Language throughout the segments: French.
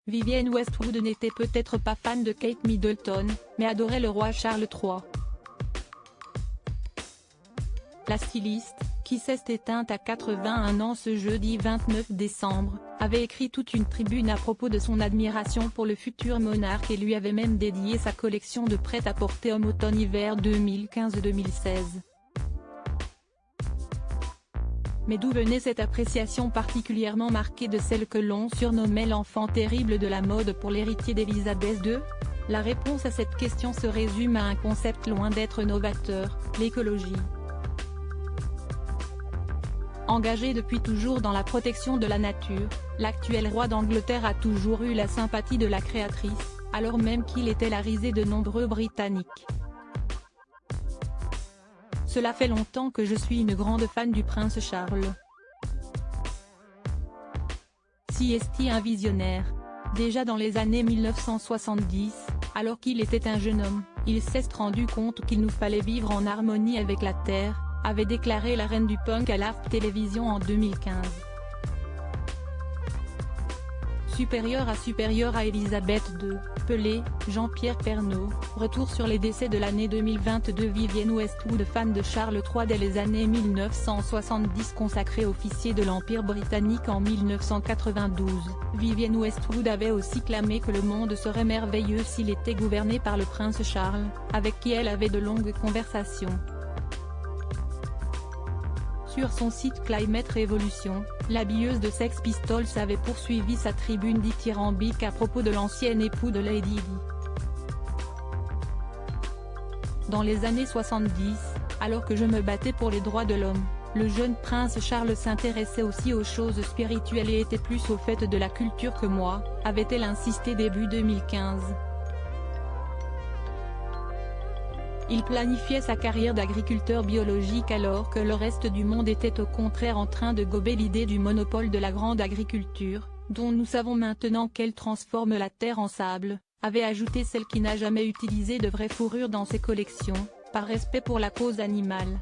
Vivienne Westwood n'était peut-être pas fan de Kate Middleton, mais adorait le roi Charles III. La styliste, qui s'est éteinte à 81 ans ce jeudi 29 décembre, avait écrit toute une tribune à propos de son admiration pour le futur monarque et lui avait même dédié sa collection de prêt-à-porter homme-automne-hiver 2015-2016. Mais d'où venait cette appréciation particulièrement marquée de celle que l'on surnommait l'enfant terrible de la mode pour l'héritier d'Élisabeth II? La réponse à cette question se résume à un concept loin d'être novateur, l'écologie. Engagé depuis toujours dans la protection de la nature, l'actuel roi d'Angleterre a toujours eu la sympathie de la créatrice, alors même qu'il était la risée de nombreux Britanniques. Cela fait longtemps que je suis une grande fan du prince Charles. Si est-il un visionnaire. Déjà dans les années 1970, alors qu'il était un jeune homme, il s'est rendu compte qu'il nous fallait vivre en harmonie avec la Terre, avait déclaré la reine du punk à la télévision en 2015. Supérieur à Elisabeth II, Pelé, Jean-Pierre Pernaut, retour sur les décès de l'année 2022. Vivienne Westwood, fan de Charles III dès les années 1970, consacré officier de l'Empire britannique en 1992, Vivienne Westwood avait aussi clamé que le monde serait merveilleux s'il était gouverné par le prince Charles, avec qui elle avait de longues conversations. Sur son site Climate Revolution, l'habilleuse de Sex Pistols avait poursuivi sa tribune dithyrambique à propos de l'ancien époux de Lady Di. Dans les années 70, alors que je me battais pour les droits de l'homme, le jeune prince Charles s'intéressait aussi aux choses spirituelles et était plus au fait de la culture que moi, avait-elle insisté début 2015. Il planifiait sa carrière d'agriculteur biologique alors que le reste du monde était au contraire en train de gober l'idée du monopole de la grande agriculture, dont nous savons maintenant qu'elle transforme la terre en sable, avait ajouté celle qui n'a jamais utilisé de vraie fourrure dans ses collections, par respect pour la cause animale.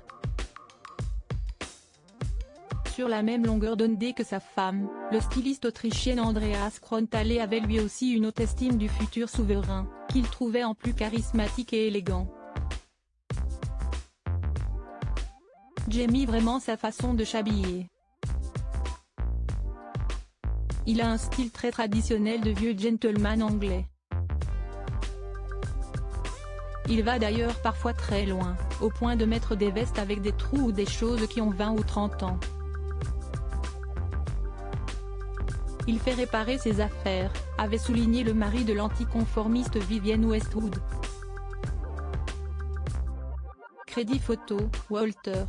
Sur la même longueur d'onde que sa femme, le styliste autrichien Andreas Kronthaler avait lui aussi une haute estime du futur souverain, qu'il trouvait en plus charismatique et élégant. J'aimais vraiment sa façon de s'habiller. Il a un style très traditionnel de vieux gentleman anglais. Il va d'ailleurs parfois très loin, au point de mettre des vestes avec des trous ou des choses qui ont 20 ou 30 ans. Il fait réparer ses affaires, avait souligné le mari de l'anticonformiste Vivienne Westwood. Crédit photo, Walter.